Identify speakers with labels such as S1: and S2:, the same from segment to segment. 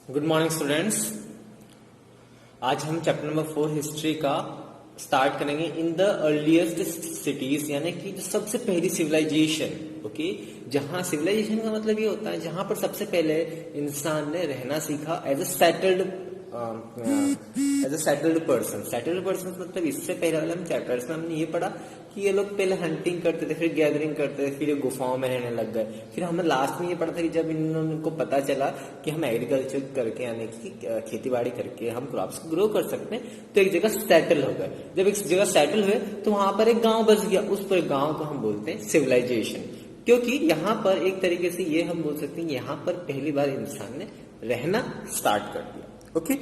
S1: Good morning students. आज हम chapter number 4 history का स्टार्ट करेंगे इन द अर्लीस्ट सिटीज, यानी कि जो सबसे पहली सिविलाइजेशन। ओके, जहां सिविलाइजेशन का मतलब ये होता है जहां पर सबसे पहले इंसान ने रहना सीखा as a settled person. Settled person मतलब इससे पहले वाले हम चैप्टर्स में हमने ये पढ़ा कि ये लोग पहले हंटिंग करते थे, फिर गैदरिंग करते थे, फिर ये गुफाओं में रहने लग गए। फिर हमें लास्ट में ये पढ़ा था कि जब इनको पता चला कि हम एग्रीकल्चर करके यानी कि खेती बाड़ी करके हम क्रॉप्स को ग्रो कर सकते हैं, तो एक जगह सेटल हो गए। जब एक जगह सेटल हुए तो वहां पर एक गांव बस गया, उस पर गांव को हम बोलते हैं सिविलाइजेशन। क्योंकि यहाँ पर एक तरीके से ये हम बोल सकते हैं यहाँ पर पहली बार इंसान ने रहना स्टार्ट कर दिया। ओके,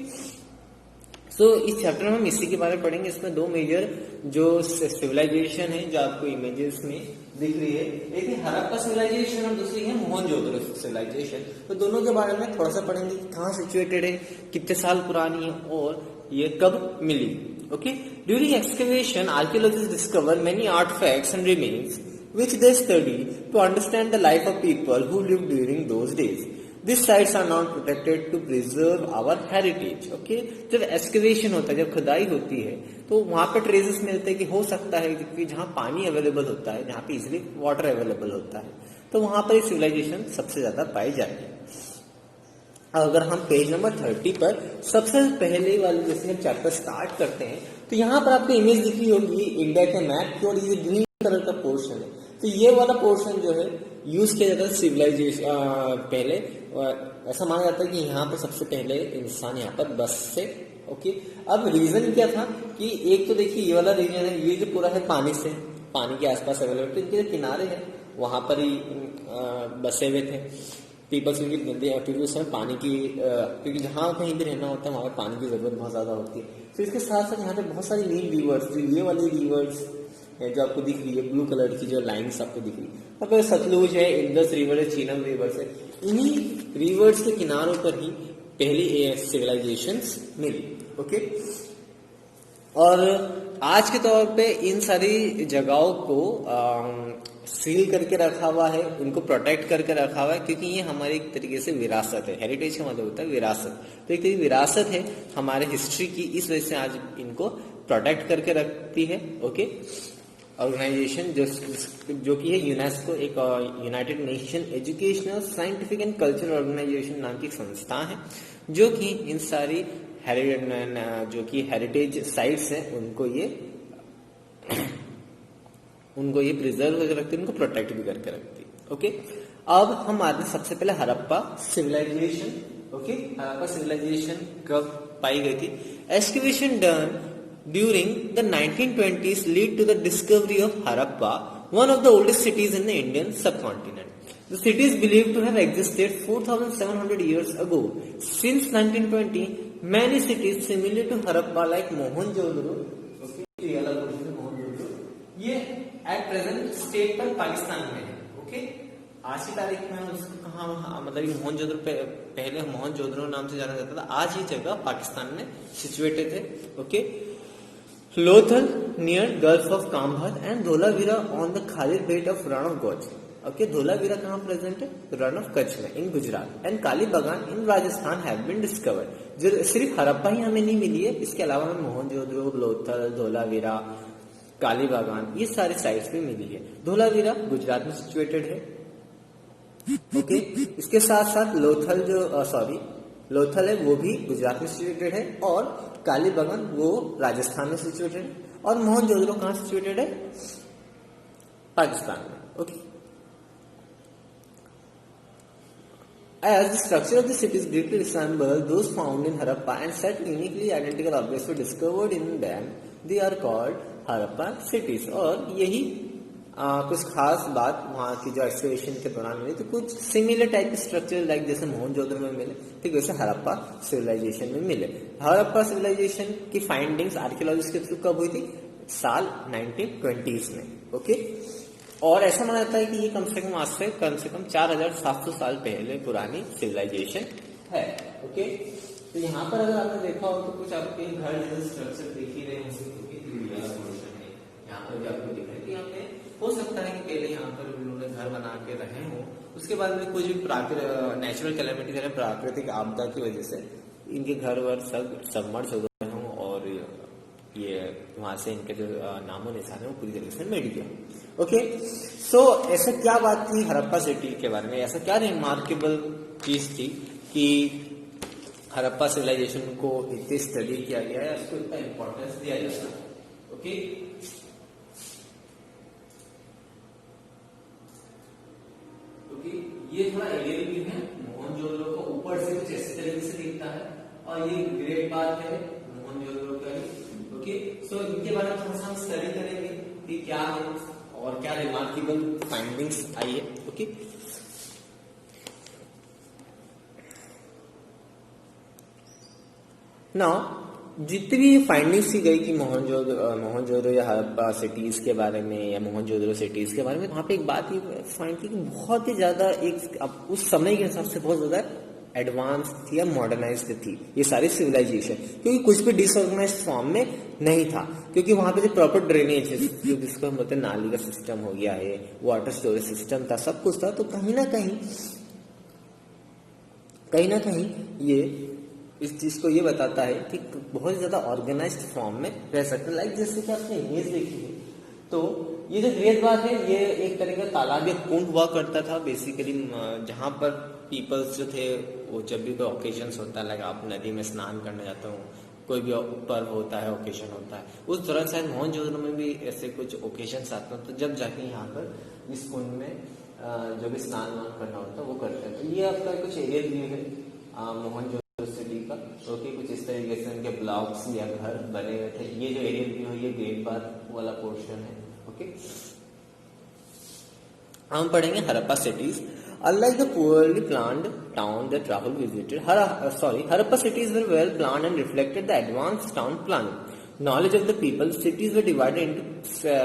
S1: सो इस चैप्टर में हम इसी के बारे में पढ़ेंगे। इसमें दो मेजर जो सिविलाइजेशन है जो आपको इमेजेस में दिख रही है, एक है हड़प्पा सिविलाइजेशन और दूसरी है मोहनजोदड़ो सिविलाइजेशन। तो दोनों के बारे में थोड़ा सा पढ़ेंगे कि कहाँ सिचुएटेड है, कितने साल पुरानी है और ये कब मिली। Okay, during excavation archaeologist discover many artifacts and remains which they study to understand the life of people who lived during those days. These sites are not protected to preserve our heritage. Okay, जब excavation होता है, जब खुदाई होती है, तो वहां पर ट्रेसेस मिलते हैं कि हो सकता है कि जहां पानी अवेलेबल होता है, जहां पे इजिली वाटर अवेलेबल होता है, तो वहां पर सिविलाइजेशन सबसे ज्यादा पाई जाती है। अगर हम पेज नंबर 30 पर सबसे पहले वाले जैसे हम चैप्टर स्टार्ट करते हैं, तो यहाँ पर आपको इमेज दिख रही होगी इंडिया के मैप की, और ये ग्रीन कलर का पोर्शन है। तो ये वाला पोर्शन जो है यूज किया जाता है सिविलाइजेशन पहले। ऐसा माना जाता है कि यहाँ पर सबसे पहले इंसान यहाँ पर बस से। ओके, अब रीजन क्या था कि एक तो देखिए ये वाला रीजन है, ये जो पूरा है पानी से, पानी के आसपास अवेलेबल, तो इनके जो किनारे हैं वहां पर ही बसे हुए थे पीपल्स, क्योंकि उस समय पानी की क्योंकि जहाँ कहीं भी रहना होता है वहां पर पानी की जरूरत बहुत ज्यादा होती है। तो इसके साथ साथ यहाँ पे बहुत सारी नील रिवर्स, ये वाली रिवर्स जो आपको दिख रही है ब्लू कलर की जो लाइंस आपको दिख रही है, अब सतलुज है, इंडस रिवर है, चीनम रिवर्स है, इन्हीं रिवर्स के किनारों पर ही पहली सिविलाइजेशंस मिली। ओके, और आज के तौर पे इन सारी जगहों को सील करके रखा हुआ है, इनको प्रोटेक्ट करके रखा हुआ है, क्योंकि ये हमारी एक तरीके से विरासत है। हेरिटेज का मतलब होता है विरासत, तो एक तरीके विरासत है हमारे हिस्ट्री की, इस वजह से आज इनको प्रोटेक्ट करके रखती है। ओके, ऑर्गेनाइजेशन जो कि है यूनेस्को, एक united nation educational scientific and cultural organization नाम की संस्था है, जो कि इन सारी जो कि हेरिटेज साइट्स हैं उनको ये प्रिजर्व करके रखती है, उनको प्रोटेक्ट भी करके रखती है। ओके, अब हम आते हैं सबसे पहले Harappa civilization. Okay, Harappa civilization कब पाई गई थी? Excavation done during the 1920s lead to the discovery of Harappa, one of the oldest cities in the Indian subcontinent. The city is believed to have existed 4,700 years ago. Since 1920, many cities similar to Harappa like Mohenjo-daro, ये at present state पर पाकिस्तान में है। Okay, आज की तारीख में उसको कहाँ मतलब मोहनजोदड़ो पहले मोहनजोदड़ो नाम से जाना जाता था, आज ये जगह पाकिस्तान में सिचुएटेड है। Okay, Lothal near Gulf of Kambhat and Dholavira on the Khalid Bait of Ran of Kutch. Okay, Dholavira कहाँ प्रेजेंट है? Ran of Kutch में, इन Gujarat, and कालीबागान in Rajasthan have been discovered. जो सिर्फ हड़प्पा ही हमें नहीं मिली है, इसके अलावा हमें मोहनजोदड़ो, लोथल, धोलावीरा, कालीबागान ये सारी साइट्स भी मिली है। धोलावीरा गुजरात में सिचुएटेड है। ओके, इसके साथ साथ लोथल है वो भी गुजरात में सिचुएटेड है, और कालीबागान वो राजस्थान में सिचुएटेड है, और मोहनजोदड़ो कहाँ सिचुएटेड है? पाकिस्तान में। Okay, as the structure of the cities greatly resemble those found in Harappa and set uniquely identical objects were discovered in them, they are called Harappa cities. और यही कुछ खास बात वहाँ की जो एक्सकवेशन के दौरान मिली, तो कुछ सिमिलर टाइप के स्ट्रक्चर लाइक जैसे मोहनजोदड़ो में मिले, ठीक वैसे हड़प्पा सिविलाइजेशन में मिले। हड़प्पा सिविलाइजेशन की फाइंडिंग्स आर्कियोलॉजिस्ट के थ्रू कब हुई थी? साल 1920s में। ओके, और ऐसा माना जाता है कि ये कम से कम आज से कम 4700 साल पहले पुरानी सिविलाइजेशन है। ओके, तो यहाँ पर अगर आपने देखा हो तो कुछ आपके घर जैसे स्ट्रक्चर दिख ही रहे होंगे, यहाँ पर भी आपको दिख रहा है कि यहाँ पे हो सकता है कि पहले यहाँ पर उन्होंने घर घर बना के रहे हों, उसके बाद में कुछ भी नेचुरल कैलेमिटी यानी प्राकृतिक आपदा की वजह से इनके घर वर सब सबमर्ज हो गए हों और ये वहां से इनके जो नामो निशान है वो पूरी तरीके से मिट गया। ओके, सो ऐसा क्या बात थी हड़प्पा सिटी के बारे में, ऐसा क्या रिमार्केबल चीज थी कि हड़प्पा सिविलाइजेशन को इतनी स्टडी किया गया है, उसको इतना इंपॉर्टेंस दिया जाता है। ओके, ये थोड़ा एरियल व्यू है मोहनजोदड़ो को ऊपर से कुछ इस तरीके से दिखता है और ये ग्रेट बात है मोहनजोदड़ो का। ओके, सो इनके बारे में थोड़ा सा हम स्टडी करेंगे कि क्या है और क्या रिमार्केबल फाइंडिंग्स आई है। ओके, नाउ जितनी फाइंडिंग्स की गई कि मोहनजोदड़ो या हड़प्पा सिटीज के बारे में या मोहनजोदड़ो सिटीज के बारे में, वहां पे एक बात ये फाइंड की कि बहुत ही ज्यादा एक उस समय के हिसाब से बहुत ज्यादा एडवांस थी या मॉडर्नाइज्ड थी ये सारी सिविलाइजेशन, क्योंकि कुछ भी डिसऑर्गेनाइज्ड फॉर्म में नहीं था, क्योंकि वहां पे जो प्रॉपर ड्रेनेज जो जिसको हम बोलते हैं नाली का सिस्टम हो गया है, वाटर स्टोरेज सिस्टम था, सब कुछ था। तो कहीं ना कहीं ये इस चीज को ये बताता है कि बहुत ज्यादा ऑर्गेनाइज्ड फॉर्म में रह सकते हैं। लाइक जैसे कि आपने इमेज देखी है, तो ये जो ग्रेट बात है ये एक तरह का तालाब या कुंड हुआ करता था बेसिकली, जहां पर पीपल्स जो थे वो जब भी कोई ओकेजन्स होता है, लाइक आप नदी में स्नान करने जाते हो, कोई भी पर्व होता है, ओकेजन होता है, उस दौरान शायद मोहनजोदड़ो में भी ऐसे कुछ ओकेजन्स आते हैं, तो जब जाके यहाँ पर इस कुंड में जो भी स्नान वान करना होता है वो करते हैं। तो ये आपका कुछ एरियल व्यू है मोहनजोदड़ो सिटी का। ओके, कुछ इस तरीके से उनके ब्लॉक्स या घर बने हुए थे। ये जो एरियल व्यू है ये ग्रेट बात वाला पोर्शन है। ओके, हम पढ़ेंगे Harappa cities. Unlike the poorly planned town that Rahul visited, Harappa cities were well planned and reflected the advanced town planning. Knowledge of the people, cities were divided into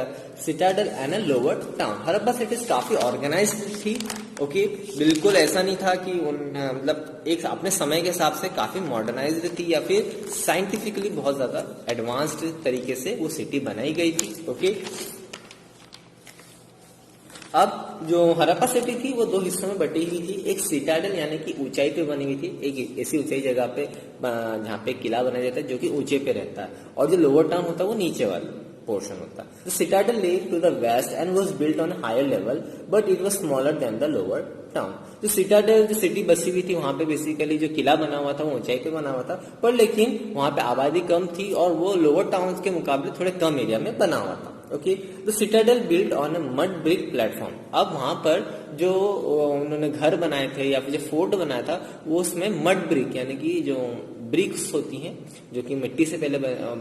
S1: citadel and a lower town. Harappa cities काफी organised थी। Okay, बिल्कुल ऐसा नहीं था कि मतलब एक अपने समय के हिसाब से काफी मॉडर्नाइज्ड थी या फिर साइंटिफिकली बहुत ज्यादा एडवांस्ड तरीके से वो सिटी बनाई गई थी। ओके, अब जो हड़प्पा सिटी थी वो दो हिस्सों में बटी हुई थी। एक सिटाडेल यानी कि ऊंचाई पे बनी हुई थी, एक ऐसी ऊंचाई जगह पे जहाँ पे किला बनाया जाता है जो कि ऊंचे पे रहता है, और जो लोअर टाउन होता है वो नीचे वाला पोर्शन होता है। The citadel lay to the west and was built on a higher level, but it was smaller than the lower town. जो सिटाडेल जो सिटी बसी हुई थी वहां पे बेसिकली जो किला बना हुआ था वो ऊंचाई पे बना हुआ था, पर लेकिन वहां पे आबादी कम थी और वो लोअर टाउन के मुकाबले थोड़े कम एरिया में बना हुआ था। Okay, the Citadel build on A mud brick platform. अब वहां पर जो उन्होंने घर बनाए थे या फिर जो फोर्ट बनाया था वो उसमें मड ब्रिक यानी कि जो ब्रिक्स होती हैं जो कि मिट्टी से पहले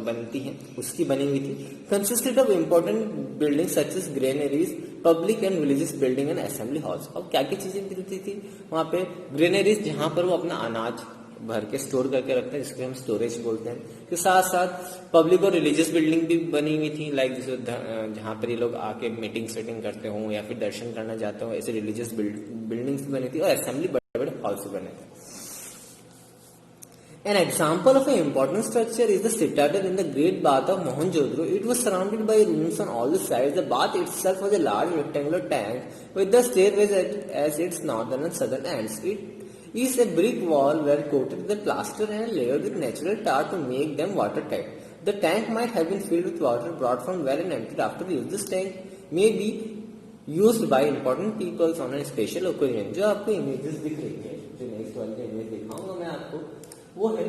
S1: बनती हैं उसकी बनी हुई थी। Consisted of important building such as granaries, public and religious building and assembly halls. अब क्या क्या चीजें मिलती थी वहां पे? ग्रेनरीज जहां पर वो अपना अनाज भर के स्टोर करके रखते हैं जिसको हम स्टोरेज बोलते हैं, के साथ साथ पब्लिक और रिलीजियस बिल्डिंग भी बनी हुई थी, लाइक जैसे जहां पर ये लोग आके मीटिंग सेटिंग करते हों या फिर दर्शन करना चाहते हो, ऐसे रिलीजियस बिल्डिंग्स भी बनी थी और असेंबली बड़े बड़े हॉल्स बने थे। An example of an important structure is the citadel in the Great Bath of Mohenjo-daro. It was surrounded by rooms on all the sides. The bath itself was a large rectangular tank with the stairways as its northern and southern ends. It is a brick wall were coated with plaster and layered with natural tar to make them watertight. The tank might have been filled with water brought from well and emptied after use. This tank may be used by important peoples on a special occasion. जो आपको images दिख रही है, जो next वाली image दिखाऊंगा मैं आपको, वो है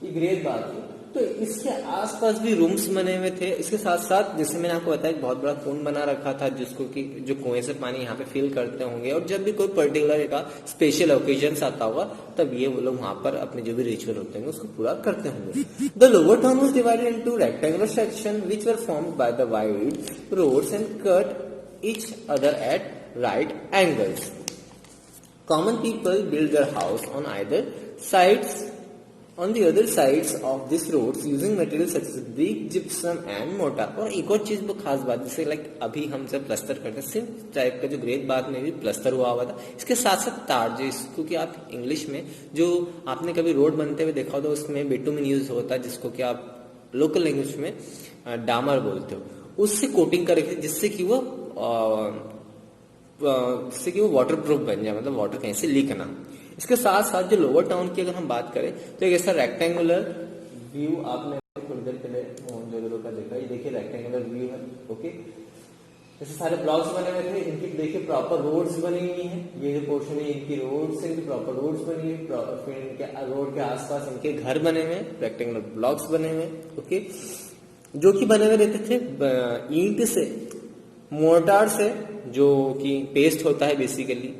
S1: ये ग्रेट बात है। तो इसके आसपास भी रूम्स बने हुए थे। इसके साथ साथ जैसे मैंने आपको बताया बहुत बड़ा कुंड बना रखा था जिसको कि जो कुएं से पानी यहाँ पे फिल करते होंगे और जब भी कोई पर्टिकुलर का स्पेशल ओकेजन आता होगा तब ये वो लोग वहां पर अपने जो भी रिचुअल होते हैं उसको पूरा करते होंगे। The lower town was divided into rectangular section which were formed by the wide roads and cut each other at right angles. Common people build their house on either sides On the other sides of these roads using materials such as brick, gypsum and mortar। और एक और चीज बहुत खास बात, जैसे like अभी हम जब प्लस्तर करते हैं सेम टाइप का जो ग्रेट बात में भी प्लस्तर हुआ हुआ था, इसके साथ साथ तार जो इसको कि आप इंग्लिश में जो आपने कभी रोड बनते हुए देखा हो तो उसमें बिटुमिन यूज होता है, जिसको कि आप लोकल लैंग्वेज में डामर बोलते हो, उससे कोटिंग कर रखी जिससे कि वो वाटर प्रूफ बन जाए, मतलब वाटर कहीं से लीक ना। इसके साथ साथ जो लोअर टाउन की अगर हम बात करें तो एक ऐसा रेक्टेंगुलर व्यू आपने थोड़ी देर पहले मोहनजोदड़ो का देखा, ये देखिए रेक्टेंगुलर व्यू है। ओके, जैसे सारे ब्लॉक्स बने हुए थे, इनकी देखिए प्रॉपर रोड्स बनी हुई हैं, ये जो पोर्शन है इनकी रोड्स है, इनकी प्रॉपर रोड्स बनी हुई, फिर इनके रोड के आसपास इनके घर बने हुए, रेक्टेंगुलर ब्लॉक्स बने हुए। ओके, जो कि बने हुए रहते थे ईंट से, मोर्टार से जो कि पेस्ट होता है बेसिकली,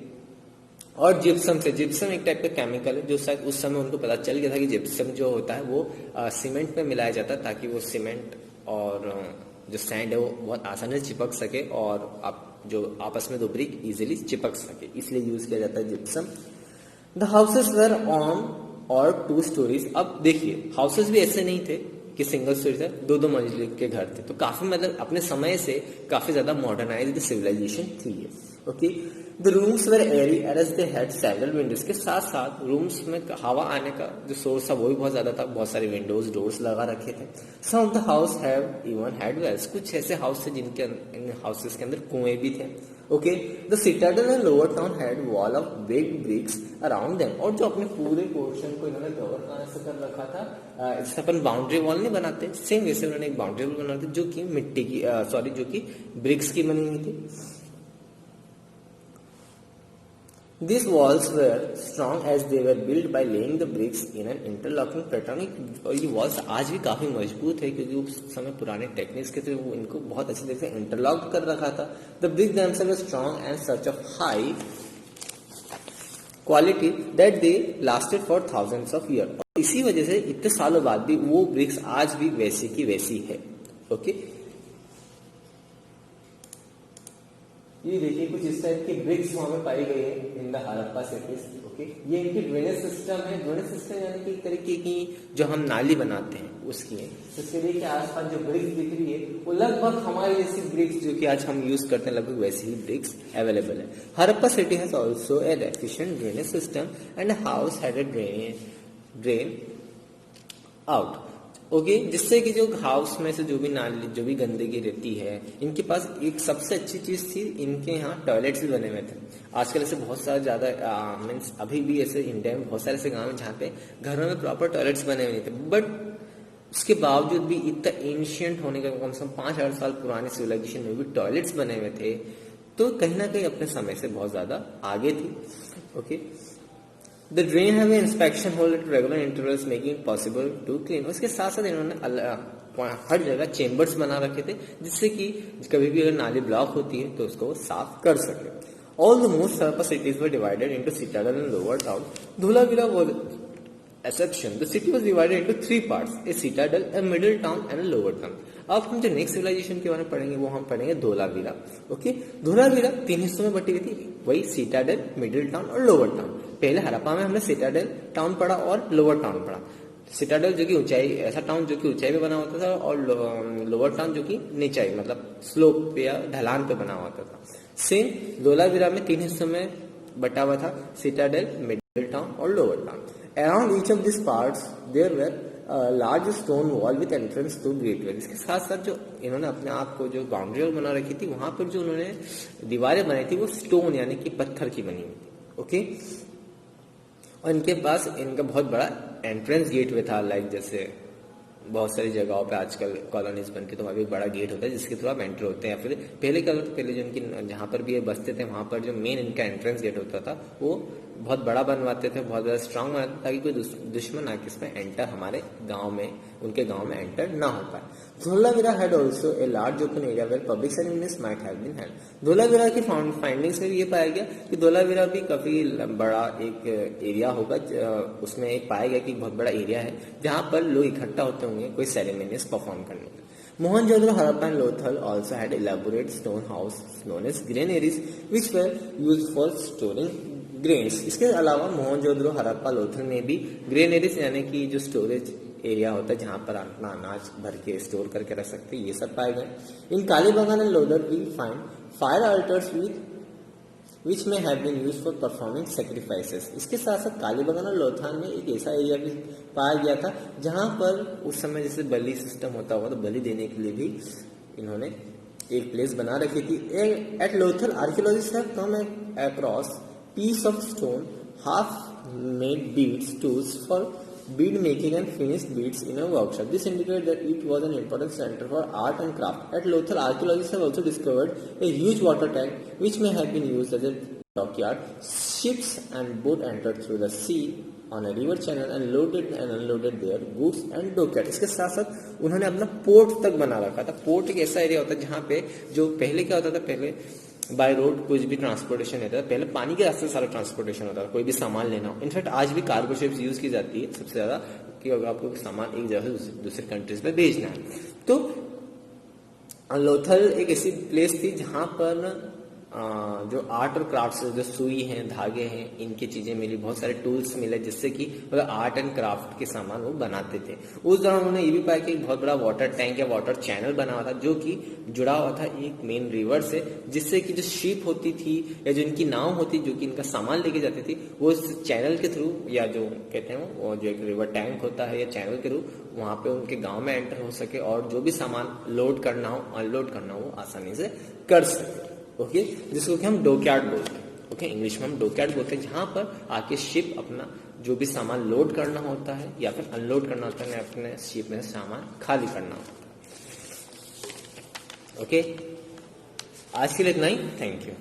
S1: और जिप्सम से। जिप्सम एक टाइप का केमिकल है जो शायद उस समय उनको पता चल गया था कि जिप्सम जो होता है वो सीमेंट में मिलाया जाता है ताकि वो सीमेंट और जो सैंड है वो बहुत आसानी से चिपक सके और आप जो आपस में दो ब्रिक इजीली चिपक सके, इसलिए यूज किया जाता है gypsum. The houses were on और 2 स्टोरीज। अब देखिए हाउसेस भी ऐसे नहीं थे कि सिंगल स्टोरी था, 2-2 मंजिल के घर थे, तो काफी मतलब अपने समय से काफी ज्यादा मॉडर्नाइज्ड सिविलाइजेशन थी ये। Okay, the rooms were airy as they had several windows. के साथ साथ रूम्स में हवा आने का जो सोर्स था वो भी बहुत ज्यादा था, बहुत सारे विंडोज डोर्स लगा रखे थे। Some of the house have even had wells. कुछ ऐसे हाउस थे जिनके इन हाउसेस के अंदर कुएं भी थे। Okay, the citadel and lower town had wall of big bricks around them. और जो अपने पूरे पोर्शन को इन्होंने कवर से कर रखा था, इससे अपन बाउंड्री वॉल नहीं बनाते, सेम वैसे उन्होंने एक बाउंड्री वॉल बनाते जो कि मिट्टी की जो कि ब्रिक्स की बनी हुई थी। These walls were strong as they were built by laying the bricks in an interlocking pattern। और ये वॉल्स आज भी काफी मजबूत है क्योंकि उस समय पुराने टेक्निक्स के थे, वो इनको बहुत अच्छी तरह से इंटरलॉक कर रखा था। The bricks themselves were strong and such of high quality that they lasted for thousands of years। और इसी वजह से इतने सालों बाद भी वो ब्रिक्स आज भी वैसी की वैसी है। ओके, ये देखिए कुछ इस टाइप की ब्रिक्स वहां पे पाई गई है in the Harappa cities. Okay, ये इनकी ड्रेनेज सिस्टम है। ड्रेनेज सिस्टम यानी कि एक तरीके की जो हम नाली बनाते हैं उसकी है। तो इसके लिए आसपास जो ब्रिक्स दिख रही है वो लगभग हमारी जैसी ब्रिक्स जो कि आज हम यूज करते हैं, लगभग वैसी ही ब्रिक्स अवेलेबल है। Harappa city has also an efficient drainage system and house had a drain out. Okay, जिससे कि जो हाउस में से जो भी नाली जो भी गंदगी रहती है, इनके पास एक सबसे अच्छी चीज थी, इनके यहाँ टॉयलेट्स भी बने हुए थे। आजकल ऐसे बहुत सारे ज्यादा मीन्स अभी भी ऐसे इंडिया में बहुत सारे ऐसे गांव हैं जहाँ पे घरों में प्रॉपर टॉयलेट्स बने हुए नहीं थे, बट उसके बावजूद भी इतना एंशियंट होने का कम से कम 5000 साल पुराने सिविलाइजेशन में भी टॉयलेट्स बने हुए थे, तो कहीं ना कहीं अपने समय से बहुत ज्यादा आगे थी। Okay, The drain have an inspection hole at regular intervals making it possible to clean। उसके साथ साथ इन्होंने हर जगह चेम्बर्स बना रखे थे जिससे कि कभी भी अगर नाली ब्लॉक होती है तो उसको वो साफ कर सके। All the most Harappa cities were divided into citadel and lower town। Dholavira was exception। The city was divided into 3 parts: a citadel, a middle town and a lower town। अब हम जो नेक्स्ट सिविलाइजेशन के बारे में पढ़ेंगे वो हम पढ़ेंगे धोलावीरा। ओके, धोलावीरा 3 हिस्सों में बटी हुई थी, वही सिटाडेल, मिडिल टाउन और लोअर टाउन। पहले हड़प्पा में हमने सिटाडेल टाउन पढ़ा और लोअर टाउन पढ़ा। सिटाडेल जो कि ऊंचाई, ऐसा टाउन जो कि ऊंचाई पे बना होता था, और लोअर टाउन जो कि नीचाई मतलब स्लोप पे या ढलान पे बना होता था। सेम धोलावीरा में 3 हिस्सों में बटा हुआ था, सिटाडेल, मिडिल टाउन और lower town. Around each of this parts there were large stone wall with entrance to great well. इसके साथ साथ जो इन्होंने अपने आप को जो बाउंड्री वॉल बना रखी थी, वहां पर जो उन्होंने दीवारें बनाई थी वो स्टोन यानी कि पत्थर की बनी हुई थी। ओके, और इनके पास इनका बहुत बड़ा एंट्रेंस गेट वे था, लाइक जैसे बहुत सारी जगहों पे आजकल कॉलोनीज बनती है तो वहाँ भी एक बड़ा गेट होता है जिसके थ्रू आप एंटर होते हैं। या फिर पहले क्या होता था, पहले जो इनकी जहाँ पर भी ये बसते थे वहां पर जो मेन इनका एंट्रेंस गेट होता था वो बहुत बड़ा बनवाते थे, बहुत ज्यादा स्ट्रांग बनाते थे ताकि कोई दुश्मन आके इसमें एंटर हमारे गाँव में, उनके गाँव में एंटर ना हो पाए। Dholavira had also a large open area where public ceremonies might have been held. Dholavira की फाइंडिंग्स में भी ये पाया गया कि धोलावीरा भी काफी बड़ा एक एरिया होगा, उसमें एक पाया गया कि बहुत बड़ा एरिया है जहां पर लोग इकट्ठा होते होंगे कोई सेरेमनीज परफॉर्म करने के लिए। Mohenjo-daro, Harappa and Lothal also had elaborate stone houses known as granaries which were used for storing grains. इसके अलावा मोहनजोदड़ो, हड़प्पा, लोथल में भी ग्रेनरीज यानी कि जो स्टोरेज एरिया होता है जहां पर अपना अनाज भर के स्टोर करके रख सकते हैं, ये सब पाए गए। In Kalibangan and Lothal we find fire altars which may have been used for performing sacrifices. इसके साथ साथ कालीबंगान और लोथान में एक ऐसा एरिया भी पाया गया था जहां पर उस समय जैसे बलि सिस्टम होता हुआ तो बलि देने के लिए भी इन्होंने एक प्लेस बना रखी थी। At Lothal archaeologist have come across piece of stone, half-made beads, tools for bead making and finished beads in a workshop. This indicates that it was an important center for art and craft. At Lothal, archaeologists have also discovered a huge water tank which may have been used as a dockyard. Ships and boats entered through the sea on a river channel and loaded and unloaded their goods and dockyard. इसके साथ साथ उन्होंने अपना port तक बना रखा था। Port एक ऐसा एरिया होता है जहाँ पे जो पहले क्या होता था, पहले बाय रोड कुछ भी ट्रांसपोर्टेशन रहता है, पहले पानी के रास्ते सारा ट्रांसपोर्टेशन होता है, कोई भी सामान लेना हो। इनफैक्ट आज भी कार्गो शिप्स यूज की जाती है सबसे ज्यादा, कि अगर आपको सामान एक जगह से दूसरे कंट्रीज में भेजना है। तो लोथल एक ऐसी प्लेस थी जहां पर जो आर्ट और क्राफ्ट जो सुई हैं, धागे हैं, इनकी चीजें मिली, बहुत सारे टूल्स मिले जिससे कि मतलब आर्ट एंड क्राफ्ट के सामान वो बनाते थे। उस दौरान उन्होंने ये भी पाया कि एक बहुत बड़ा वाटर टैंक या वाटर चैनल बना हुआ था जो कि जुड़ा हुआ था एक मेन रिवर से, जिससे कि जो शिप होती थी या जो इनकी नाव होती जो कि इनका सामान लेके जाती थी वो इस चैनल के थ्रू या जो कहते हैं वो जो एक रिवर टैंक होता है या चैनल के थ्रू वहां पे उनके गांव में एंटर हो सके और जो भी सामान लोड करना हो अनलोड करना हो वो आसानी से कर सके। ओके, जिसको कि हम डॉकयार्ड बोलते हैं। ओके, इंग्लिश में हम डॉकयार्ड बोलते हैं, जहां पर आके शिप अपना जो भी सामान लोड करना होता है या फिर अनलोड करना होता है, अपने शिप में सामान खाली करना होता है। ओके, आज के लिए इतना ही। Thank you.